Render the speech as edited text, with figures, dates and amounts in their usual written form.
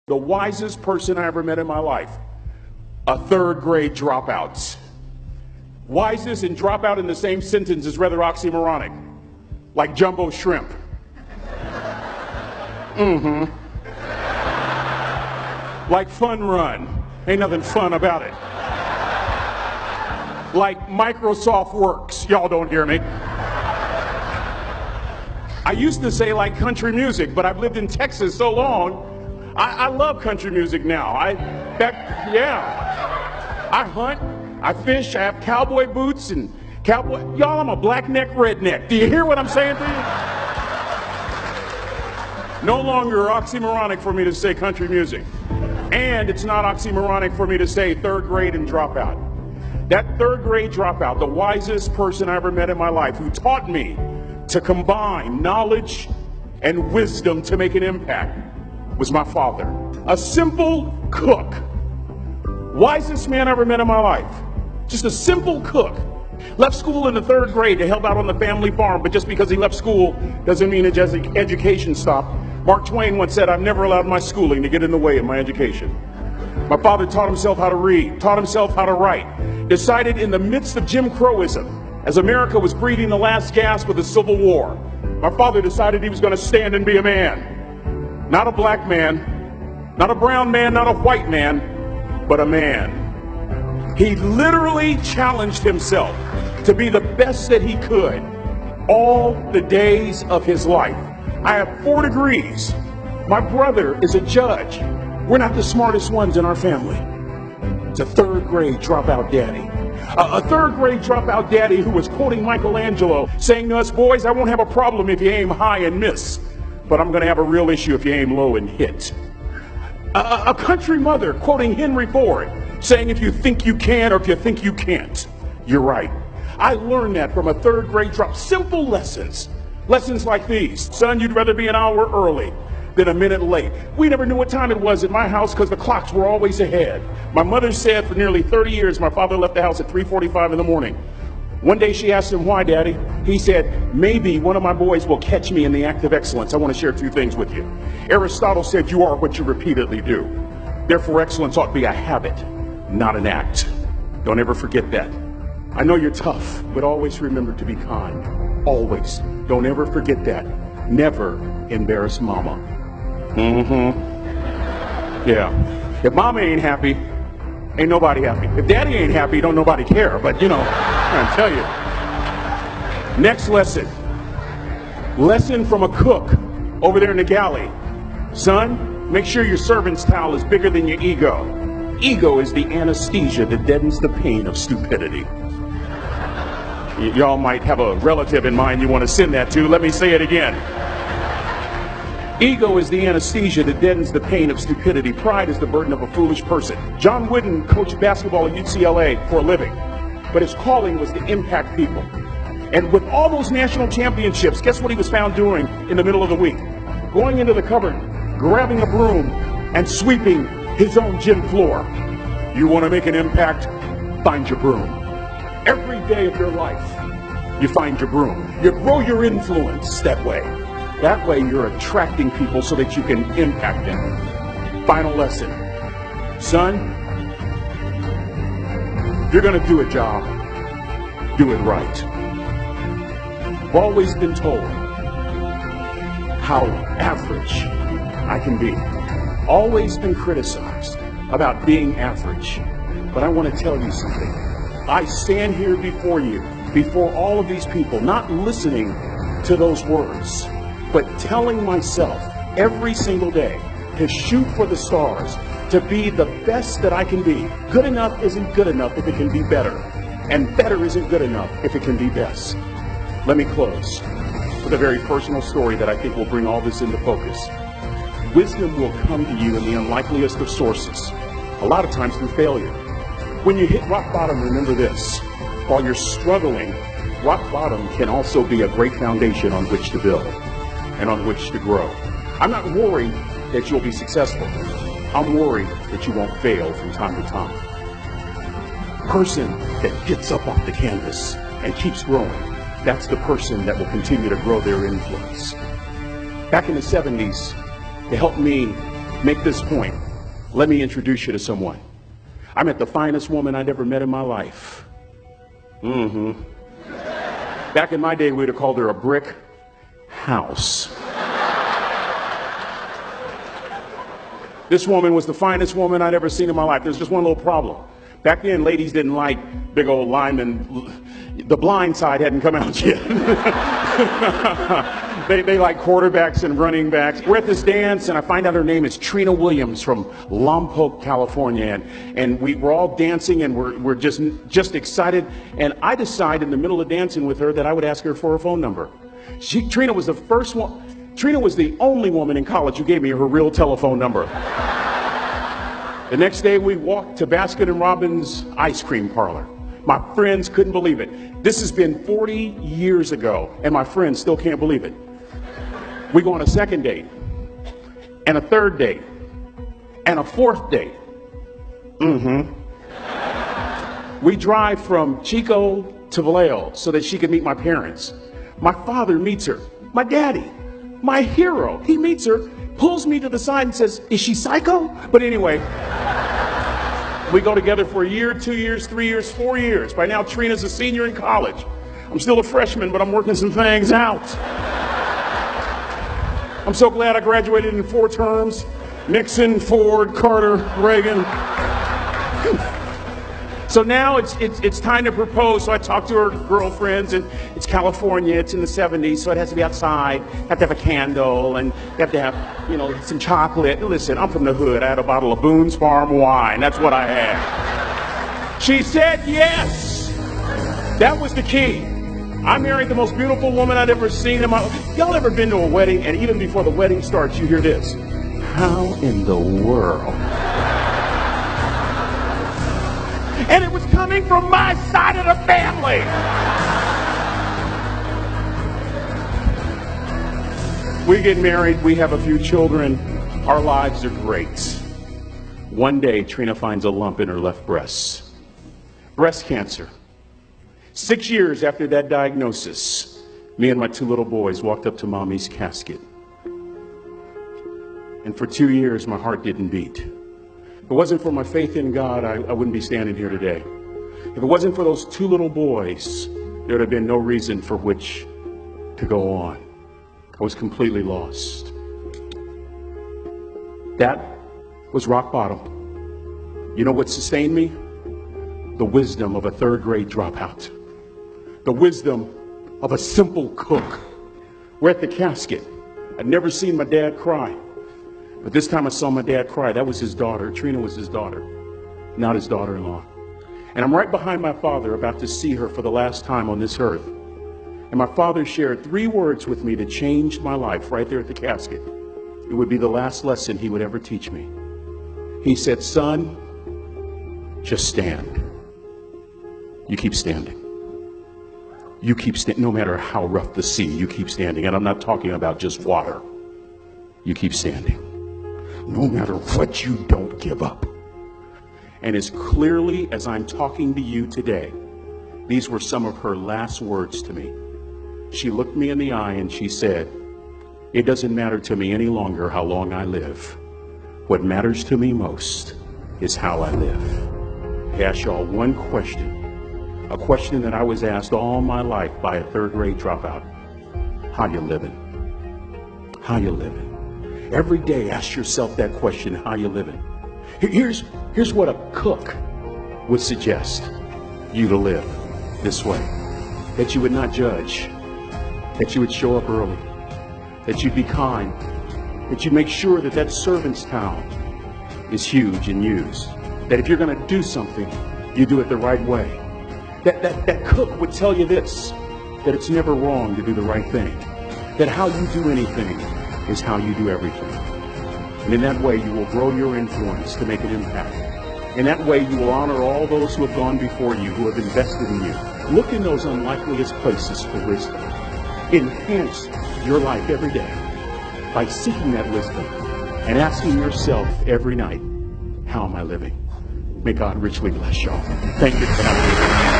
The wisest person I ever met in my life, a third grade dropout. Wisest and dropout in the same sentence is rather oxymoronic, like jumbo shrimp. Like fun run, ain't nothing fun about it. Like Microsoft Works, y'all don't hear me. I used to say like country music, but I've lived in Texas so long, I love country music now. I hunt, I fish, I have cowboy boots and cowboy. Y'all, I'm a black neck redneck. Do you hear what I'm saying to you? No longer oxymoronic for me to say country music. And it's not oxymoronic for me to say third grade and dropout. That third grade dropout, the wisest person I ever met in my life, who taught me to combine knowledge and wisdom to make an impact, was my father. A simple cook. Wisest man I ever met in my life. Just a simple cook. Left school in the third grade to help out on the family farm, but just because he left school doesn't mean his education stopped. Mark Twain once said, "I've never allowed my schooling to get in the way of my education." My father taught himself how to read, taught himself how to write, decided in the midst of Jim Crowism, as America was breathing the last gasp of the Civil War, my father decided he was going to stand and be a man. Not a black man, not a brown man, not a white man, but a man. He literally challenged himself to be the best that he could all the days of his life. I have 4 degrees. My brother is a judge. We're not the smartest ones in our family. It's a third grade dropout daddy. A third grade dropout daddy who was quoting Michelangelo, saying to us, "Boys, I won't have a problem if you aim high and miss, but I'm going to have a real issue if you aim low and hit." A country mother quoting Henry Ford, saying, "If you think you can or if you think you can't, you're right." I learned that from a third grade drop. Simple lessons. Lessons like these. Son, you'd rather be an hour early than a minute late. We never knew what time it was at my house because the clocks were always ahead. My mother said for nearly 30 years my father left the house at 3:45 in the morning. One day she asked him, "Why, Daddy?" He said, "Maybe one of my boys will catch me in the act of excellence." I want to share 2 things with you. Aristotle said, "You are what you repeatedly do." Therefore, excellence ought to be a habit, not an act. Don't ever forget that. I know you're tough, but always remember to be kind. Always. Don't ever forget that. Never embarrass mama. Yeah. If mama ain't happy, ain't nobody happy. If daddy ain't happy, don't nobody care. But you know, I'm trying to tell you. Next lesson. Lesson from a cook over there in the galley. Son, make sure your servant's towel is bigger than your ego. Ego is the anesthesia that deadens the pain of stupidity. Y'all might have a relative in mind you want to send that to. Let me say it again. Ego is the anesthesia that deadens the pain of stupidity. Pride is the burden of a foolish person. John Wooden coached basketball at UCLA for a living, but his calling was to impact people. And with all those national championships, guess what he was found doing in the middle of the week? Going into the cupboard, grabbing a broom, and sweeping his own gym floor. You want to make an impact? Find your broom. Every day of your life, you find your broom. You grow your influence that way. That way you're attracting people so that you can impact them. Final lesson. Son, if you're going to do a job, do it right. I've always been told how average I can be. Always been criticized about being average. But I want to tell you something. I stand here before you, before all of these people, not listening to those words, but telling myself every single day to shoot for the stars, to be the best that I can be. Good enough isn't good enough if it can be better, and better isn't good enough if it can be best. Let me close with a very personal story that I think will bring all this into focus. Wisdom will come to you in the unlikeliest of sources, a lot of times through failure. When you hit rock bottom, remember this. While you're struggling, rock bottom can also be a great foundation on which to build and on which to grow. I'm not worried that you'll be successful. I'm worried that you won't fail from time to time. The person that gets up off the canvas and keeps growing, that's the person that will continue to grow their influence. Back in the 70s, to help me make this point. Let me introduce you to someone. I met the finest woman I'd ever met in my life. Back in my day, we'd have called her a brick house. This woman was the finest woman I'd ever seen in my life. There's just one little problem. Back then, ladies didn't like big old linemen. The Blind Side hadn't come out yet. They like quarterbacks and running backs. We're at this dance, and I find out her name is Trina Williams from Lompoc, California. And we're all dancing, and we're just excited. And I decide in the middle of dancing with her that I would ask her for her phone number. Trina was the first one. Trina was the only woman in college who gave me her real telephone number. The next day, we walked to Baskin & Robbins ice cream parlor. My friends couldn't believe it. This has been 40 years ago, and my friends still can't believe it. We go on a second date, and a third date, and a fourth date. We drive from Chico to Vallejo so that she could meet my parents. My father meets her. My daddy, my hero, he meets her, pulls me to the side and says, "Is she psycho?" But anyway, we go together for a year, 2 years, 3 years, 4 years. By now, Trina's a senior in college. I'm still a freshman, but I'm working some things out. I'm so glad I graduated in 4 terms. Nixon, Ford, Carter, Reagan. So now it's time to propose. So I talk to her girlfriends, and it's California. It's in the 70s, so it has to be outside. You have to have a candle, and you have to have, some chocolate. Listen, I'm from the hood. I had a bottle of Boone's Farm wine. That's what I had. She said yes. That was the key. I married the most beautiful woman I'd ever seen in my life. Y'all ever been to a wedding, and even before the wedding starts, you hear this? How in the world? And it was coming from my side of the family. We get married, we have a few children, our lives are great. One day, Trina finds a lump in her left breast. Breast cancer. 6 years after that diagnosis, me and my 2 little boys walked up to Mommy's casket. And for 2 years, my heart didn't beat. If it wasn't for my faith in God, I wouldn't be standing here today. If it wasn't for those 2 little boys, there would have been no reason for which to go on. I was completely lost. That was rock bottom. You know what sustained me? The wisdom of a 3rd grade dropout. The wisdom of a simple cook. We're at the casket. I'd never seen my dad cry. But this time I saw my dad cry. That was his daughter. Trina was his daughter, not his daughter-in-law. And I'm right behind my father, about to see her for the last time on this earth. And my father shared 3 words with me that changed my life right there at the casket. It would be the last lesson he would ever teach me. He said, "Son, just stand. You keep standing. You keep standing, no matter how rough the sea, you keep standing." And I'm not talking about just water. You keep standing. No matter what, you don't give up. And as clearly as I'm talking to you today, these were some of her last words to me. She looked me in the eye and she said, "It doesn't matter to me any longer how long I live. What matters to me most is how I live." I ask y'all one question, a question that I was asked all my life by a 3rd grade dropout. How you living? How you living? Every day ask yourself that question, how you living? Here's what a cook would suggest you to live this way. That you would not judge, that you would show up early, that you'd be kind, that you'd make sure that that servant's towel is huge and used, that if you're going to do something, you do it the right way. That cook would tell you this, that it's never wrong to do the right thing, that how you do anything is how you do everything. And in that way, you will grow your influence to make an impact. In that way, you will honor all those who have gone before you, who have invested in you. Look in those unlikeliest places for wisdom. Enhance your life every day by seeking that wisdom and asking yourself every night, how am I living? May God richly bless y'all. Thank you for having me.